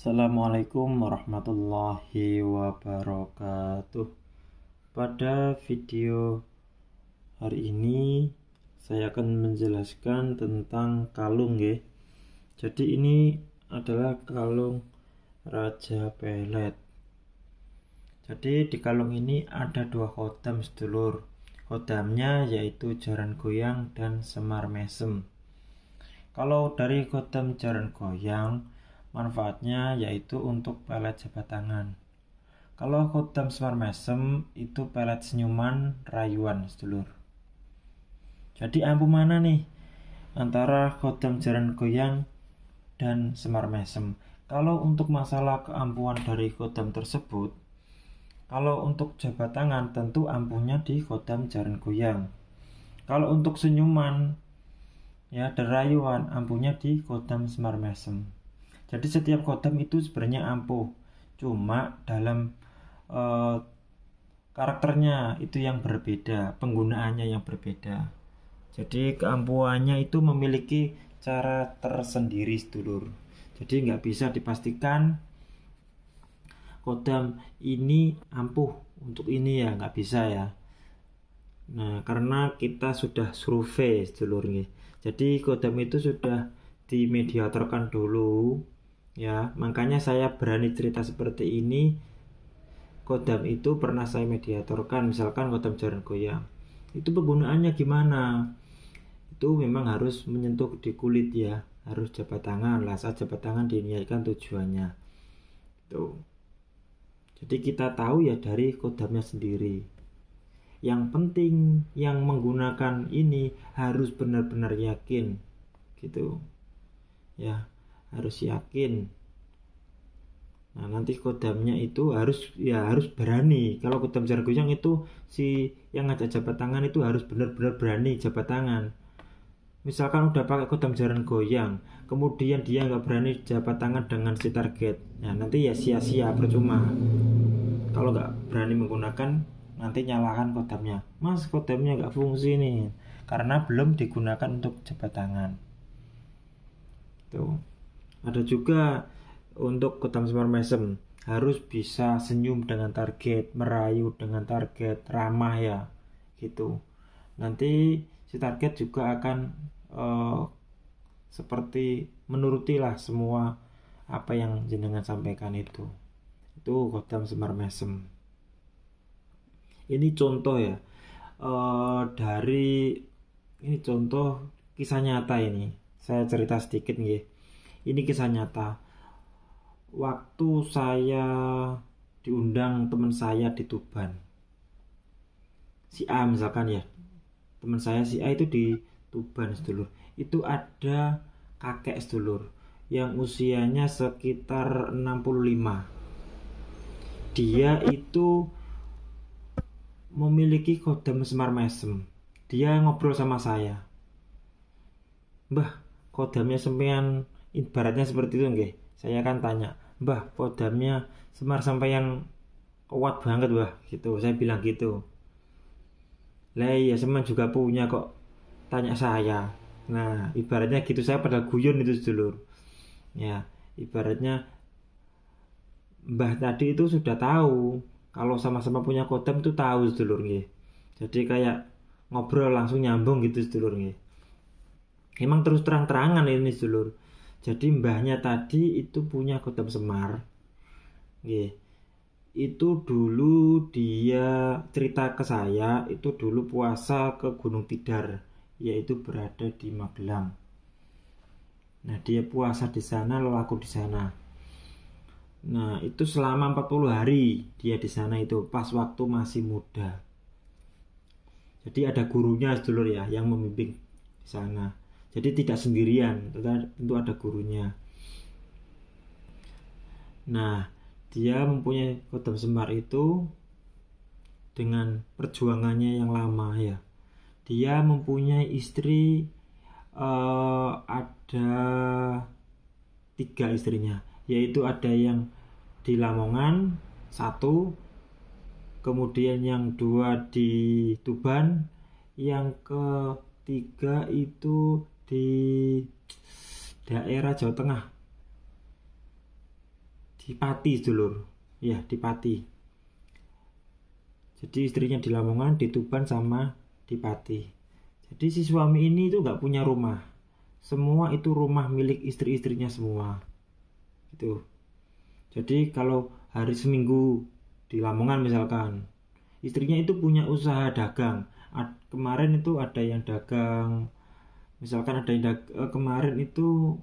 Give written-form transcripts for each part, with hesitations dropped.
Assalamualaikum warahmatullahi wabarakatuh. Pada video hari ini saya akan menjelaskan tentang kalung ya. Jadi ini adalah kalung Raja Pelet. Jadi di kalung ini ada dua khodam sedulur. Khodamnya yaitu Jaran Goyang dan Semar Mesem. Kalau dari khodam Jaran Goyang, manfaatnya yaitu untuk pelet jabat tangan. Kalau khodam Semar Mesem itu pelet senyuman rayuan sedulur. Jadi ampuh mana nih antara khodam Jaran Goyang dan Semar Mesem? Kalau untuk masalah keampuhan dari khodam tersebut, kalau untuk jabat tangan tentu ampuhnya di khodam Jaran Goyang. Kalau untuk senyuman ya dan rayuan ampuhnya di khodam Semar Mesem. Jadi setiap khodam itu sebenarnya ampuh, cuma dalam karakternya itu yang berbeda, penggunaannya yang berbeda. Jadi keampuhannya itu memiliki cara tersendiri sedulur. Jadi nggak bisa dipastikan khodam ini ampuh untuk ini ya, nggak bisa ya. Nah, karena kita sudah survei sedulur nih. Jadi khodam itu sudah dimediatorkan dulu ya, makanya saya berani cerita seperti ini. Khodam itu pernah saya mediatorkan, misalkan khodam Jaran Goyang. Itu penggunaannya gimana? Itu memang harus menyentuh di kulit ya, harus jabat tangan lah, saat jabat tangan diniatkan tujuannya. Tuh. Jadi kita tahu ya dari khodamnya sendiri. Yang penting yang menggunakan ini harus benar-benar yakin gitu ya, harus yakin. Nah nanti khodamnya itu harus berani. Kalau khodam Jaran Goyang itu si yang ngajak jabat tangan itu harus benar-benar berani jabat tangan. Misalkan udah pakai khodam Jaran Goyang, kemudian dia nggak berani jabat tangan dengan si target, ya nanti ya sia-sia, percuma. Kalau nggak berani menggunakan, nanti nyalakan khodamnya, mas khodamnya nggak fungsi nih, karena belum digunakan untuk jabat tangan. Tuh. Ada juga untuk khodam Semar Mesem harus bisa senyum dengan target, merayu dengan target, ramah ya gitu. Nanti si target juga akan seperti menurutilah semua apa yang jenengan sampaikan itu. Itu khodam Semar Mesem. Ini contoh ya, ini contoh kisah nyata ini. Saya cerita sedikit nih. Ini kisah nyata. Waktu saya diundang teman saya di Tuban, si A misalkan ya, teman saya si A itu di Tuban sedulur. Itu ada kakek sedulur yang usianya sekitar 65. Dia itu memiliki khodam Semar Mesem. Dia ngobrol sama saya, Mbah, khodamnya sampean ibaratnya seperti itu nggih. Saya kan tanya, Mbah, khodamnya Semar sampean kuat banget, Mbah, gitu. Saya bilang gitu. Lah iya, Semar juga punya kok. Tanya saya. Nah, ibaratnya gitu, saya pada guyon itu sedulur. Ya, ibaratnya Mbah tadi itu sudah tahu kalau sama-sama punya khodam itu tahu sedulur nggih. Jadi kayak ngobrol langsung nyambung gitu sedulur nggih. Emang terus terang-terangan ini sedulur. Jadi mbahnya tadi itu punya khodam Semar. Nggih. Itu dulu dia cerita ke saya, itu dulu puasa ke Gunung Tidar, yaitu berada di Magelang. Nah, dia puasa di sana, laku di sana. Nah, itu selama 40 hari dia di sana itu pas waktu masih muda. Jadi ada gurunya sedulur ya yang membimbing di sana. Jadi tidak sendirian, tentu ada gurunya. Nah, dia mempunyai khodam Semar itu dengan perjuangannya yang lama ya. Dia mempunyai istri, ada 3 istrinya, yaitu ada yang di Lamongan 1, kemudian yang 2 di Tuban, yang ketiga itu di daerah Jawa Tengah. di Pati sedulur, ya di Pati. Jadi istrinya di Lamongan, di Tuban sama di Pati. Jadi si suami ini itu nggak punya rumah, semua itu rumah milik istri-istrinya semua gitu. Jadi kalau hari Seminggu di Lamongan misalkan, istrinya itu punya usaha dagang. Kemarin itu ada yang dagang, misalkan ada yang kemarin itu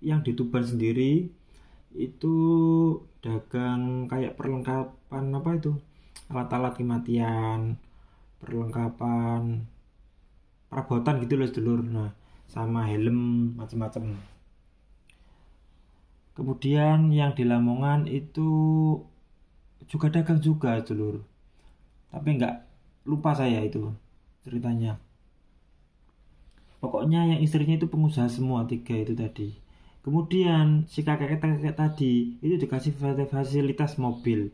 yang di Tuban sendiri itu dagang kayak perlengkapan apa itu, alat-alat kematian, perlengkapan perabotan gitu loh sedulur. Nah sama helm macam-macam. Kemudian yang di Lamongan itu juga dagang juga sedulur, tapi nggak lupa saya itu ceritanya. Pokoknya yang istrinya itu pengusaha semua tiga itu tadi. Kemudian si kakek-kakek tadi itu dikasih fasilitas mobil.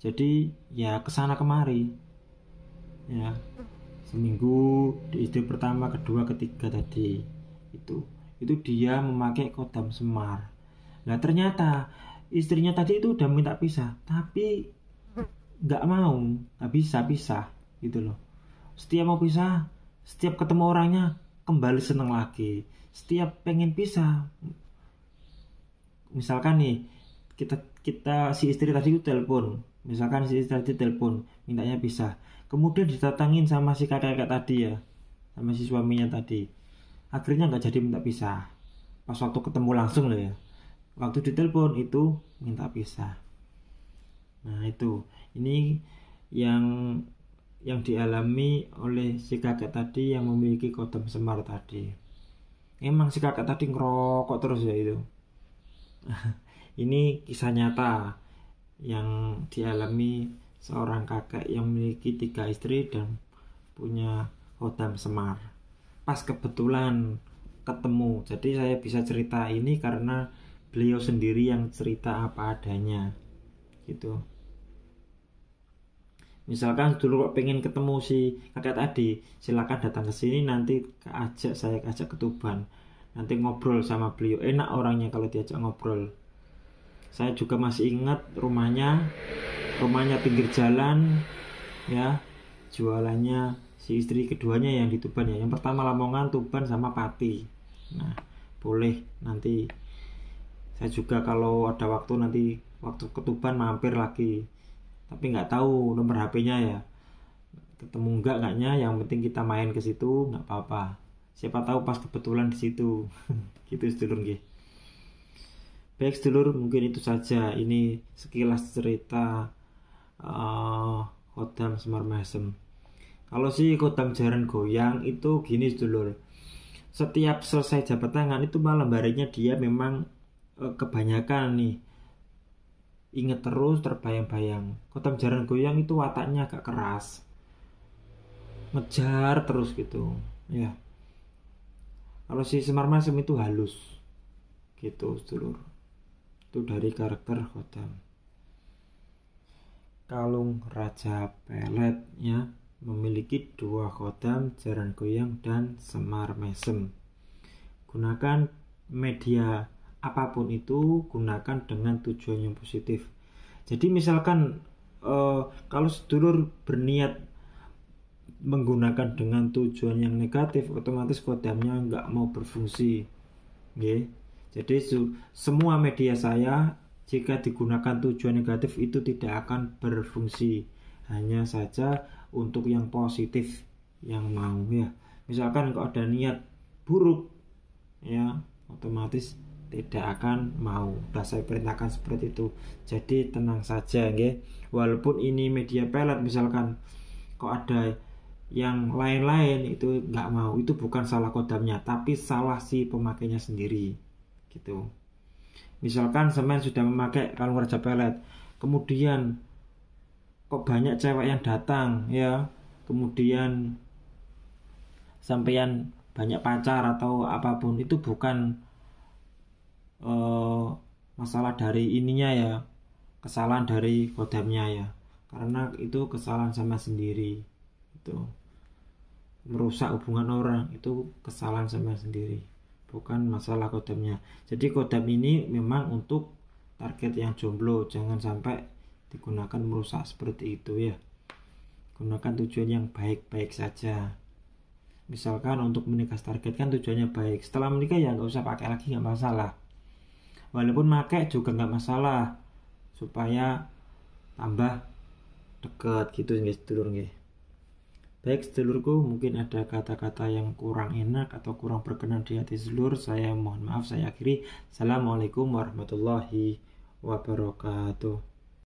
Jadi ya kesana kemari. Ya, seminggu di istri pertama, kedua, ketiga tadi. Itu dia memakai kodam Semar. Nah ternyata istrinya tadi itu udah minta pisah, tapi nggak mau, nggak bisa pisah gitu loh. Setiap mau pisah, setiap ketemu orangnya kembali seneng lagi. Setiap pengen pisah, misalkan nih kita si istri tadi itu telepon, misalkan si istri tadi telepon mintanya pisah, kemudian ditatangin sama si kakak tadi ya, sama si suaminya tadi, akhirnya nggak jadi minta pisah. Pas waktu ketemu langsung loh ya, waktu ditelepon itu minta pisah. Nah itu, ini yang dialami oleh si kakek tadi yang memiliki kodam Semar tadi. Emang si kakek tadi ngerokok terus ya itu. Ini kisah nyata yang dialami seorang kakek yang memiliki 3 istri dan punya kodam Semar. Pas kebetulan ketemu, jadi saya bisa cerita ini karena beliau sendiri yang cerita apa adanya gitu. Misalkan dulu kok pengen ketemu si kakek tadi, silakan datang ke sini, nanti saya ajak ke Tuban, nanti ngobrol sama beliau. Enak orangnya kalau diajak ngobrol. Saya juga masih ingat rumahnya pinggir jalan ya, jualannya si istri keduanya yang di Tuban ya, yang pertama Lamongan, Tuban sama Pati. Nah boleh nanti saya juga kalau ada waktu nanti waktu ke Tuban mampir lagi, tapi nggak tahu nomor HP-nya ya, ketemu enggaknya, yang penting kita main ke situ nggak apa-apa, siapa tahu pas kebetulan di situ. Gitu sedulur nggih. Baik sedulur, mungkin itu saja ini sekilas cerita kodam Semar Mesem. Kalau si kodam Jaran Goyang itu gini sedulur, setiap selesai jabat tangan itu malam harinya dia memang kebanyakan nih inget terus, terbayang-bayang. Kodam Jaran Goyang itu wataknya agak keras, ngejar terus gitu ya. Kalau si Semar Mesem itu halus gitu sedulur. Itu dari karakter kodam. Kalung Raja Pelet ya memiliki 2 kodam, Jaran Goyang dan Semar Mesem. Gunakan media apapun itu, gunakan dengan tujuan yang positif. Jadi misalkan kalau sedulur berniat menggunakan dengan tujuan yang negatif, otomatis kodamnya nggak mau berfungsi. Okay? Jadi semua media saya jika digunakan tujuan negatif itu tidak akan berfungsi, hanya saja untuk yang positif yang mau ya. Misalkan kalau ada niat buruk ya, otomatis tidak akan mau. Sudah saya perintahkan seperti itu. Jadi tenang saja nggih. Walaupun ini media pelet misalkan kok ada yang lain-lain itu nggak mau, itu bukan salah kodamnya, tapi salah si pemakainya sendiri gitu. Misalkan semen sudah memakai kalung Raja Pelet, kemudian kok banyak cewek yang datang ya, kemudian sampeyan banyak pacar atau apapun, itu bukan masalah dari ininya ya, kesalahan dari kodamnya ya, karena itu kesalahan sama sendiri, itu merusak hubungan orang, itu kesalahan sama sendiri, bukan masalah kodamnya. Jadi kodam ini memang untuk target yang jomblo, jangan sampai digunakan merusak seperti itu ya. Gunakan tujuan yang baik-baik saja. Misalkan untuk menikah target kan tujuannya baik, setelah menikah ya nggak usah pakai lagi, nggak masalah. Walaupun pakai juga nggak masalah, supaya tambah deket gitu guys sedulur guys. Baik sedulurku, mungkin ada kata-kata yang kurang enak atau kurang berkenan di hati sedulur, saya mohon maaf, saya akhiri. Assalamualaikum warahmatullahi wabarakatuh.